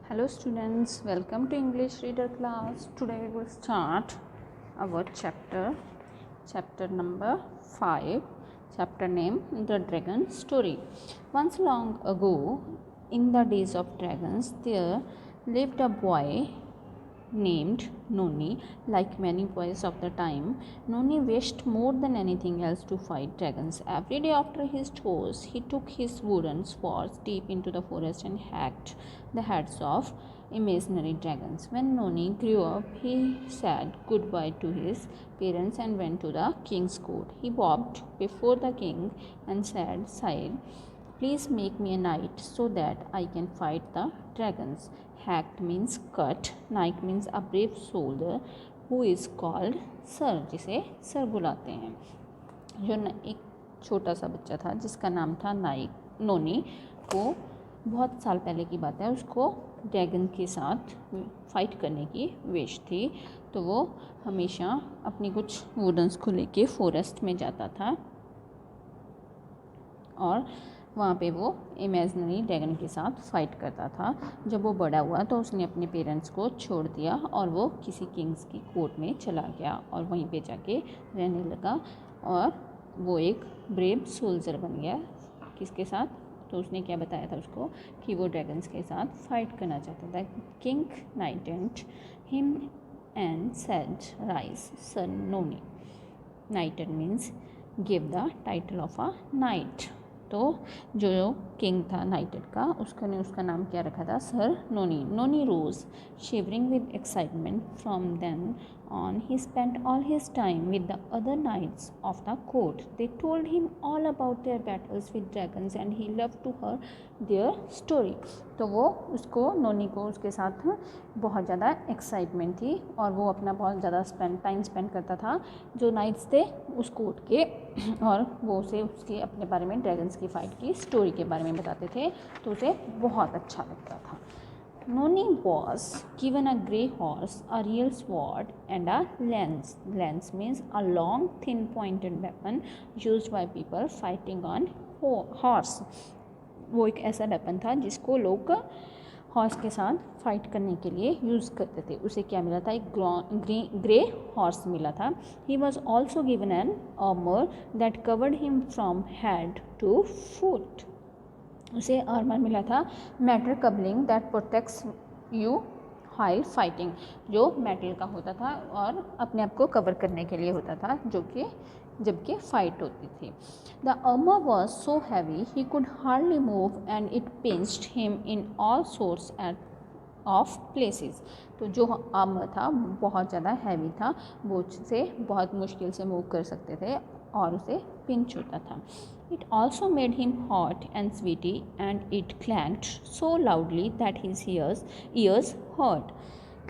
Hello students, welcome to English Reader class. Today we will start our chapter number 5, chapter name The Dragon Story. Once long ago, in the days of dragons, there lived a boy named Noni. Like many boys of the time, Noni wished more than anything else to fight dragons. Every day after his chores, he took his wooden swords deep into the forest and hacked the heads of imaginary dragons. When Noni grew up, he said goodbye to his parents and went to the king's court. He bowed before the king and sighed, "Please make me a knight so that I can fight the dragons." Hacked means cut, knight means a brave soldier who is called sir, जिसे sir बुलाते हैं. एक छोटा सा बच्चा था जिसका नाम था नोनी. वो बहुत साल पहले की बात है, उसको ड्रैगन के साथ फाइट करने की विश थी. तो वो हमेशा अपनी कुछ वुडन्स को लेके फॉरेस्ट में जाता था और वहाँ पे वो इमेजिनरी ड्रैगन के साथ फाइट करता था. जब वो बड़ा हुआ तो उसने अपने पेरेंट्स को छोड़ दिया और वो किसी किंग्स की कोर्ट में चला गया और वहीं पे जाके रहने लगा और वो एक ब्रेव सोल्जर बन गया. किसके साथ? तो उसने क्या बताया था उसको कि वो ड्रैगन्स के साथ फाइट करना चाहता था. King knighted him and said, "rise son Noni." Knighted means give the title of a knight. तो जो किंग था नाइटेड का, उसका नाम क्या रखा था? Sir Noni. Noni rose shivering with excitement. From then on he spent all his time with the other knights of the court. They told him all about their battles with dragons and he loved to hear their story. तो वो नोनी को उसके साथ बहुत ज़्यादा excitement थी और वो अपना बहुत ज़्यादा टाइम स्पेंड करता था जो नाइट्स थे उस कोर्ट के, और वो उसे उसके अपने बारे में ड्रैगन्स की फ़ाइट की स्टोरी के बारे में बताते थे. तो उसे बहुत अच्छा लगता था. Noni was given a grey horse, a real sword and a lance. Lance means a long, thin-pointed weapon used by people fighting on horse. वो एक ऐसा वेपन था जिसको लोग हॉर्स के साथ फाइट करने के लिए यूज़ करते थे. उसे क्या मिला था? एक ग्रे हॉर्स मिला था. He was also given an armor that covered him from head to foot. उसे आर्मर मिला था metal covering that protects you while fighting, जो मेटल का होता था और अपने आप को कवर करने के लिए होता था जबकि फाइट होती थी. The armour was so heavy he could hardly move and it pinched him in all sorts of places. तो जो आर्मर था बहुत ज़्यादा हैवी था, वो उसे बहुत मुश्किल से मूव कर सकते थे और उसे पिंच होता था. It also made him hot and sweaty and it clanked so loudly that his ears hurt.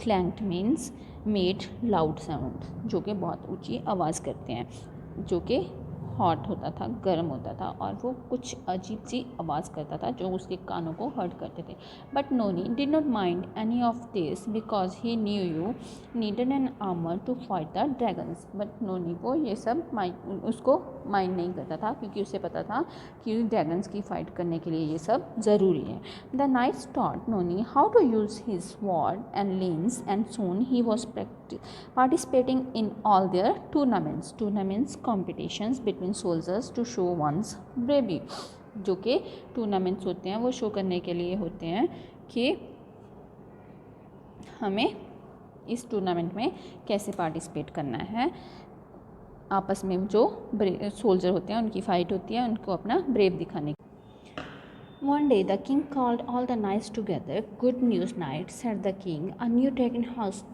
Clanked means made loud sound, जो कि बहुत ऊंची आवाज़ करते हैं, जो कि हॉट होता था, गर्म होता था और वो कुछ अजीब सी आवाज़ करता था जो उसके कानों को हर्ट करते थे. But Noni did not mind any of this because he knew you needed an armour to fight the dragons. But Noni को ये सब उसको माइंड नहीं करता था क्योंकि उसे पता था कि ड्रैगन्स की फाइट करने के लिए ये सब ज़रूरी है. The knights taught Noni how to use his sword and lance and soon he was participating in all their tournaments competitions between soldiers to show one's bravery. जो कि टूर्नामेंट्स होते हैं वो शो करने के लिए होते हैं कि हमें इस टूर्नामेंट में कैसे पार्टिसिपेट करना है. आपस में जो सोल्जर होते हैं उनकी फ़ाइट होती है, उनको अपना ब्रेव दिखाने. One day the king called all the knights together. "Good news, knights," said the king. "A new dragon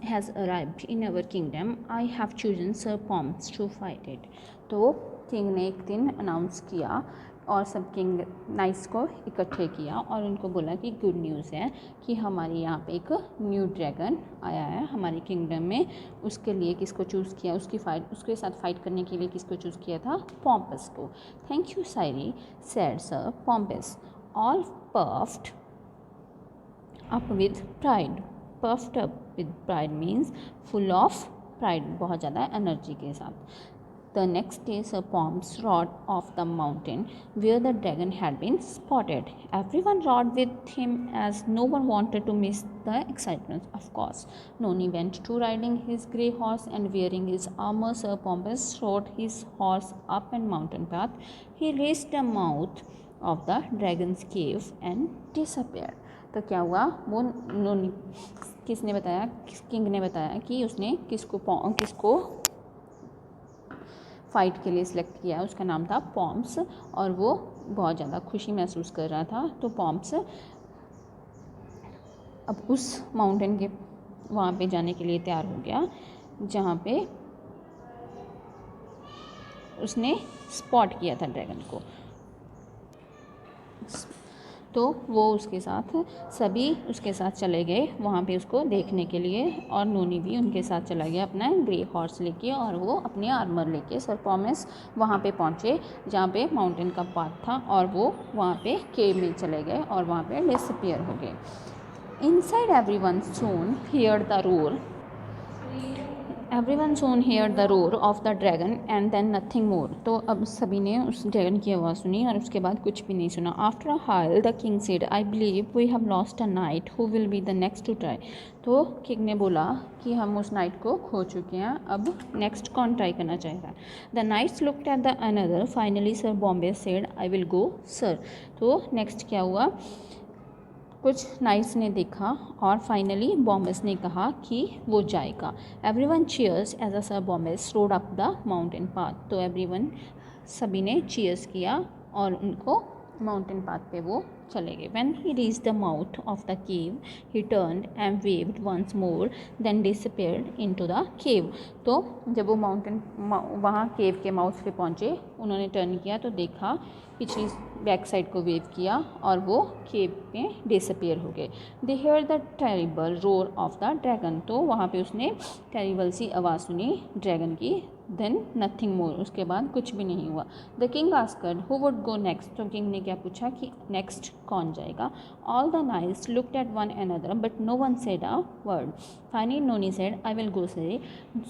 has arrived in our kingdom. I have chosen Sir Pomps to fight it." तो king ने एक दिन announce किया और सब king nights को इकट्ठे किया और उनको बोला कि गुड न्यूज़ है कि हमारे यहाँ पे एक न्यू ड्रैगन आया है हमारे किंगडम में. उसके लिए किसको चूज़ किया? उसके साथ फाइट करने के लिए किसको चूज़ किया था? पॉम्पस को. "Thank you sire," said Sir Pompous, all puffed up with pride. Puffed up with pride means full of pride, बहुत ज़्यादा एनर्जी के साथ. The next day Sir Pomps rode off the mountain where the dragon had been spotted. Everyone rode with him as no one wanted to miss the excitement. Of course, Noni went to riding his grey horse, and wearing his armor, Sir Pompous rode his horse up a mountain path. He reached the mouth of the dragon's cave and disappeared. तो क्या हुआ, वो नोनी किसने बताया, king ने बताया कि उसने किसको फ़ाइट के लिए सिलेक्ट किया। उसका नाम था पॉम्स, और वो बहुत ज़्यादा खुशी महसूस कर रहा था। तो पॉम्स अब उस माउंटेन के वहाँ पे जाने के लिए तैयार हो गया जहाँ पे उसने स्पॉट किया था ड्रैगन को। तो वो उसके साथ चले गए वहाँ पे उसको देखने के लिए, और नोनी भी उनके साथ चला गया अपना ग्रे हॉर्स लेके, और वो अपने आर्मर लेके। सर पॉम्स वहाँ पे पहुँचे जहाँ पे माउंटेन का पाथ था, और वो वहाँ पे केव में चले गए और वहाँ पे डिसअपियर हो गए। Inside everyone soon heard the roar of the dragon and then nothing more. तो अब सभी ने उस ड्रैगन की आवाज़ सुनी और उसके बाद कुछ भी नहीं सुना। After a while the king said, I believe we have lost a knight who will be the next to try. तो किंग ने बोला कि हम उस नाइट को खो चुके हैं, अब नेक्स्ट कौन ट्राई करना चाहेगा। The knights looked at the another, finally sir Bombay said, I will go sir. तो नेक्स्ट क्या हुआ, कुछ नाइट्स ने देखा और फाइनली बॉम्बेस ने कहा कि वो जाएगा। Everyone cheers as a Sir Pompous rode up the mountain path. तो सभी ने चीयर्स किया और उनको माउंटेन पाथ पे वो चले गए। When he reached the mouth of the cave, he turned and waved once more, then disappeared into the cave. तो जब वो वहाँ केव के माउथ पे पहुँचे, उन्होंने टर्न किया तो देखा, पिछली बैक साइड को वेव किया और वो केव में डिसअपियर हो गए। They hear the terrible roar of the dragon. तो वहाँ पे उसने टेरिबल सी आवाज़ सुनी ड्रैगन की। देन नथिंग मोर, उसके बाद कुछ भी नहीं हुआ। The king asked who would go next. तो किंग ने क्या पूछा कि नेक्स्ट कौन जाएगा। All the knights looked at one another but no one said a word. Finally Noni said, I will go sir.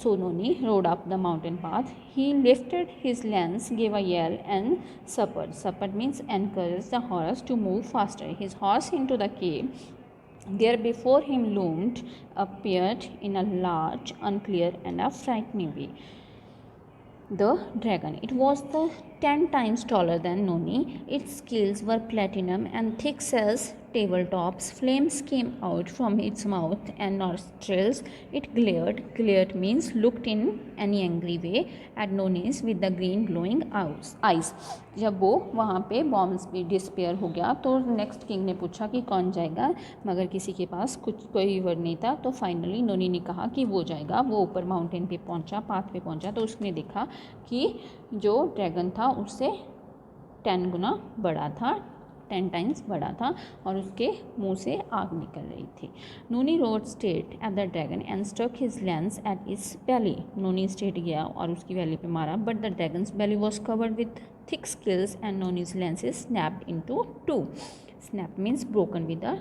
So Noni rode up the mountain path. He lifted his lance, gave a yell, and suppered. Suppered means encouraged the horse to move faster. His horse into the cave. There before him appeared in a large, unclear, and a frightening way the dragon. It was 10 times taller than Noni. Its scales were platinum and thick as tabletops. Flames came out from its mouth and nostrils. It glared. Glared means looked in any angry way at Noni's with the green glowing eyes. जब वो वहाँ पे bombs भी despair हो गया तो next king ने पूछा कि कौन जाएगा, मगर किसी के पास कोई वर्ड नहीं था। तो फाइनली नोनी ने कहा कि वो जाएगा। वो ऊपर माउंटेन पे पहुँचा, पाथ पे पहुँचा, तो उसने देखा कि जो ड्रैगन था उससे 10 गुना बड़ा था, 10 टाइम्स बड़ा था, और उसके मुंह से आग निकल रही थी। Noni rode straight at the dragon and struck his lance at its belly. Noni straight गया और उसकी बेली पे मारा, but the dragon's belly was covered with thick scales and Noni's lance is snapped into two. Snap means broken with a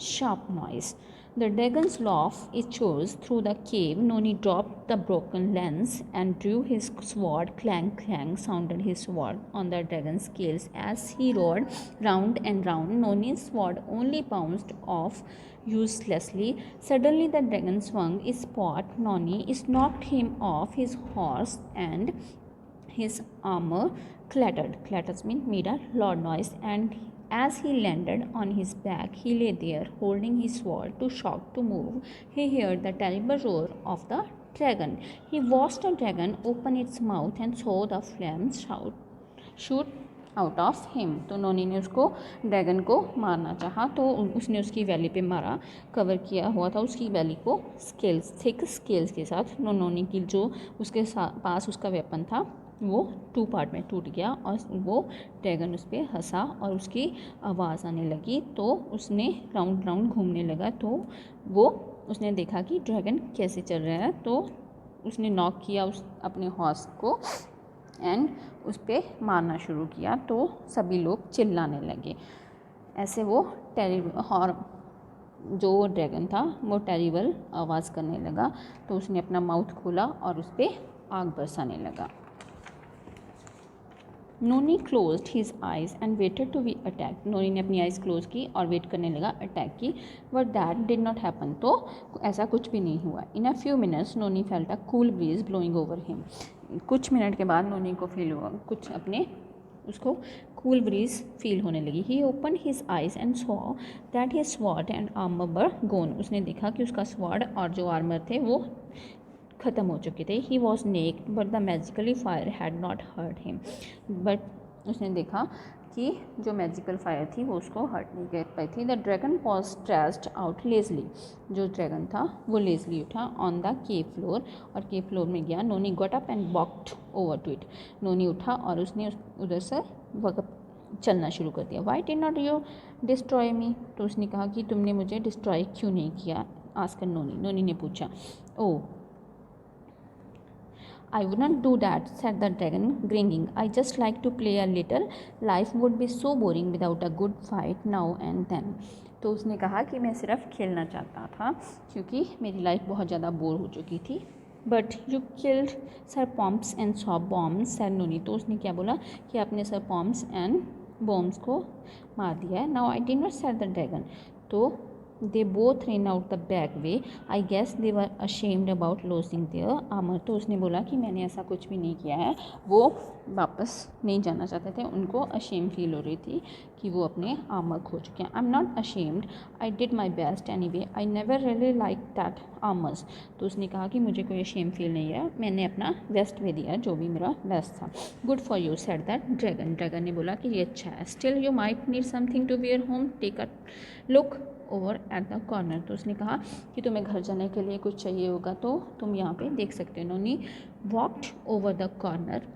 sharp noise. The dragon's laugh echoes through the cave. Noni dropped the broken lance and drew his sword. Clang, clang sounded his sword on the dragon's scales as he rode round and round. Noni's sword only bounced off uselessly. Suddenly the dragon swung its paw. Noni knocked him off his horse and his armor clattered. Clatters means made a loud noise, and as he landed on his back, he lay there holding his sword, too shocked to move. He heard the terrible roar of the dragon. He watched the dragon open its mouth and saw the flames shoot out of him. तो Noni ने उसको dragon को मारना चाहा तो उसने उसकी valley पे मारा। कवर किया हुआ था उसकी वैली को थिक स्केल्स के साथ। नोनी की जो उसके पास उसका वेपन था वो 2 पार्ट में टूट गया और वो ड्रैगन उस पर हंसा और उसकी आवाज़ आने लगी। तो उसने राउंड राउंड घूमने लगा। तो उसने देखा कि ड्रैगन कैसे चल रहा है। तो उसने नॉक किया अपने हॉर्स को एंड उस पर मारना शुरू किया। तो सभी लोग चिल्लाने लगे। ऐसे वो जो ड्रैगन था वो टेरिबल आवाज़ करने लगा। तो उसने अपना माउथ खोला और उस पर आग बरसाने लगा। Noni closed his eyes and waited to be attack. Noni ने अपनी आइज़ क्लोज की और वेट करने लगा अटैक की, but that did not happen. तो ऐसा कुछ भी नहीं हुआ। In a few minutes Noni felt a cool breeze blowing over him. कुछ मिनट के बाद नोनी को फील हुआ, कुछ अपने उसको कूल ब्रीज फील होने लगी। He open his eyes and saw that his sword and armour were gone. उसने देखा कि उसका स्वॉर्ड और जो आर्मर थे वो ख़त्म हो चुके थे। He was naked but the magically fire had not hurt him. But उसने देखा कि जो मैजिकल फायर थी वो उसको हर्ट नहीं कर पाई थी। The dragon was stressed out Leslie. जो ड्रैगन था वो लेजली उठा ऑन द केव फ्लोर और केव फ्लोर में गया। Noni got up and walked over to it. Noni उठा और उसने उधर से चलना शुरू कर दिया। Why did not you destroy me. तो उसने कहा कि तुमने मुझे डिस्ट्रॉय क्यों नहीं किया। आस्कर नोनी। नोनी ने पूछा। ओ I wouldn't do that, said the dragon, grinning. I just like to play a little. Life would be so boring without a good fight now and then. तो उसने कहा कि मैं सिर्फ खेलना चाहता था क्योंकि मेरी लाइफ बहुत ज़्यादा बोर हो चुकी थी। But you killed sir Pomps and sir Bombs, sir Noni. तो उसने क्या बोला कि आपने सर पॉम्प्स एंड बॉम्ब्स को मार दिया है। Now I did not, said the dragon. तो they both ran out the back way. I guess they were ashamed about losing their armor. तो उसने बोला कि मैंने ऐसा कुछ भी नहीं किया है। वो वापस नहीं जाना चाहते थे, उनको अशेम फील हो रही थी कि वो अपने आर्मर खो चुके हैं। I am not ashamed, I did my best any way, I never really like that armours. तो उसने कहा कि मुझे कोई अशेम फील नहीं है, मैंने अपना बेस्ट में दिया जो भी मेरा बेस्ट था। Good for you, said that dragon. Dragon ने बोला कि ये अच्छा है। Still you might need something to wear home, take a look over at the corner. तो उसने कहा कि तुम्हें घर जाने के लिए कुछ चाहिए होगा तो तुम यहाँ पे देख सकते हो। Noni walked over the corner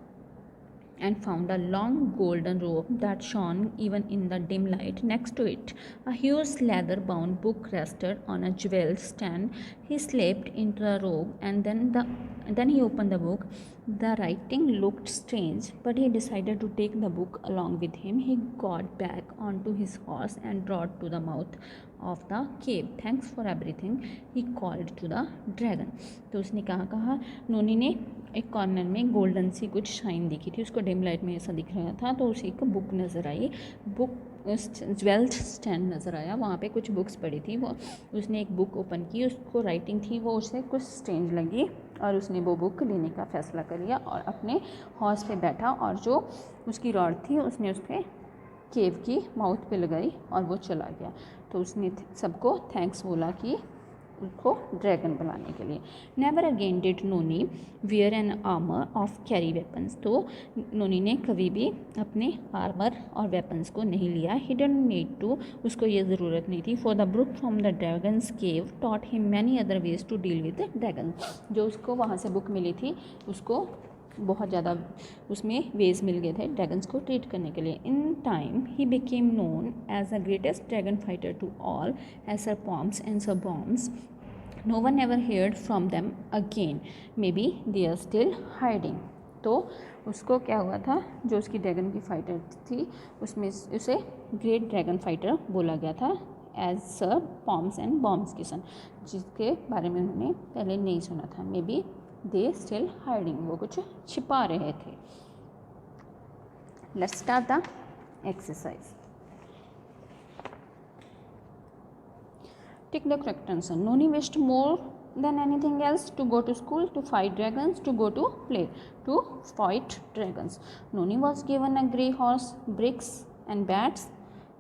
and found a long golden robe that shone even in the dim light. Next to it, a huge leather-bound book rested on a jeweled stand. He slipped into the robe and then he opened the book. The writing looked strange, but he decided to take the book along with him. He got back onto his horse and rode to the mouth of the cave. Thanks for everything, he called to the dragon. तो उसने कहा नोनी ने एक corner में golden सी कुछ shine दिखी थी, उसको डिम लाइट में ऐसा दिख रहा था, तो उसे एक बुक नज़र आई, बुक ज्वेल्ड स्टैंड नज़र आया, वहाँ पे कुछ बुक्स पड़ी थी। वो उसने एक बुक ओपन की, उसको राइटिंग थी वो उसे कुछ स्ट्रेंज लगी और उसने वो बुक लेने का फ़ैसला कर लिया और अपने हॉर्स पे बैठा और जो उसकी रॉड थी उसने उसके केव की माउथ पे लगाई और वो चला गया। तो उसने सबको थैंक्स बोला कि उसको ड्रैगन बनाने के लिए। Never again did Noni wear an armour of carry weapons. तो नोनी ने कभी भी अपने आर्मर और वेपन्स को नहीं लिया। ही डिडंट नीड टू, उसको ये ज़रूरत नहीं थी। For the brook from the dragon's cave taught him many other ways to deal with dragon. जो उसको वहाँ से बुक मिली थी उसको बहुत ज़्यादा उसमें वेज मिल गए थे ड्रैगन्स को ट्रीट करने के लिए। In time he became known as the greatest dragon fighter to all as sir Pomps and sir Bombs. No one ever heard from them again, maybe they are still hiding. तो उसको क्या हुआ था, जो उसकी dragon की fighter थी उसमें उसे ग्रेट ड्रैगन फाइटर बोला गया था as sir Pomps and bombs के सन, जिसके बारे में उन्होंने पहले नहीं सुना था। May be they still hiding, वो कुछ छिपा रहे थे। Let's start the exercise. Take the correct answer. Noni wished more than anything else to go to school, to fight dragons, to go to play, to fight dragons. Noni was given a grey horse, bricks and bats,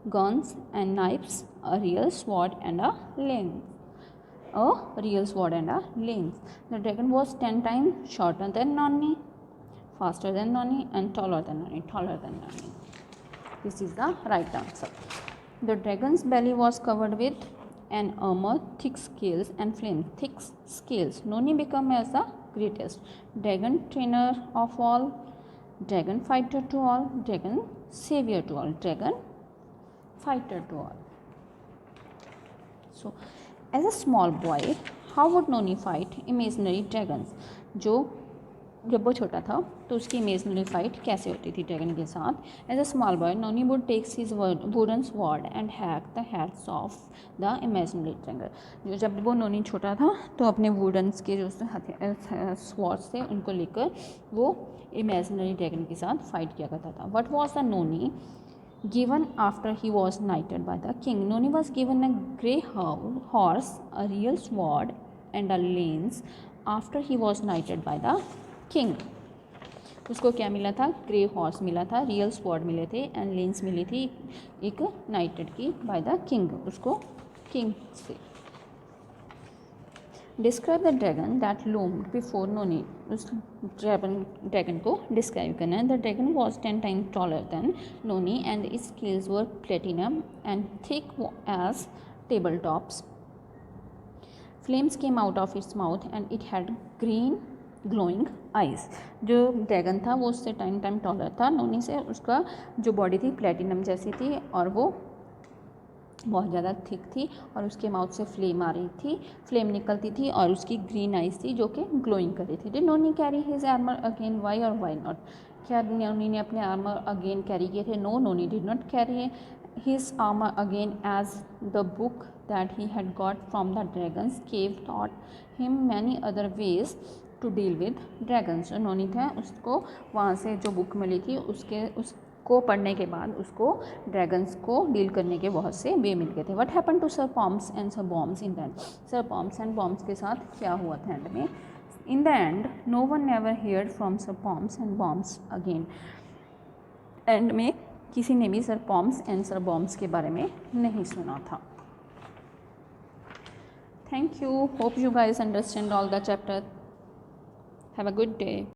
guns and knives, a real sword and a lance. A real sword and a lance. The dragon was 10 times shorter than Noni, faster than Noni, and taller than Noni. Taller than Noni. This is the right answer. The dragon's belly was covered with an armor, thick scales and flame. Thick scales. Noni became as the greatest dragon trainer of all, dragon fighter to all, dragon savior to all, dragon fighter to all. So, as a small boy, how would Noni fight imaginary dragons? जो जब वो छोटा था तो उसकी imaginary fight कैसे होती थी ड्रैगन के साथ। As a small boy Noni would takes his wooden sword and hack the heads of the imaginary dragon. जो जब वो नोनी छोटा था तो अपने वुडन्स के जो स्वॉर्ड्स थे उनको लेकर वो इमेजनरी ड्रैगन के साथ फाइट किया करता था। What was the noni given after he was knighted by the king? Noni was given a grey horse, a real sword and a lance after he was knighted by the king. उसको क्या मिला था? Grey horse मिला था, real sword मिले थे and lens मिली थी एक नाइटेड की बाय द किंग, उसको किंग से। Describe the dragon that loomed before Noni. उस ड्रैगन को डिस्क्राइब करना है। The dragon was 10 times taller than Noni and its scales were platinum and thick as table tops. Flames came out of its mouth and it had green glowing eyes. जो dragon था वो उससे 10 time taller था नोनी से, उसका जो body थी platinum जैसी थी और वो बहुत ज़्यादा थिक थी और उसके माउथ से फ्लेम आ रही थी, फ्लेम निकलती थी और उसकी ग्रीन आइज थी जो कि ग्लोइंग कर रही थी। Did Noni carry his armour again? Why और वाई नॉट? क्या नोनी ने अपने आर्मर अगेन कैरी किए थे? No, Noni did not carry his armour again as the book that he had got from the dragon's cave taught him many other ways to deal with dragons. जो Noni था उसको वहाँ से जो book मिली थी उसको पढ़ने के बाद उसको ड्रैगन्स को डील करने के बहुत से वे मिल गए थे। What happen to sir Pomps and sir Bombs in the end? Sir Pomps and Bombs के साथ क्या हुआ था एंड में? In the end no one never heard from sir Pomps and Bombs again. End में किसी ने भी sir Pomps and sir Bombs के बारे में नहीं सुना था। Thank you. Hope you guys understand all the chapter. Have a good day.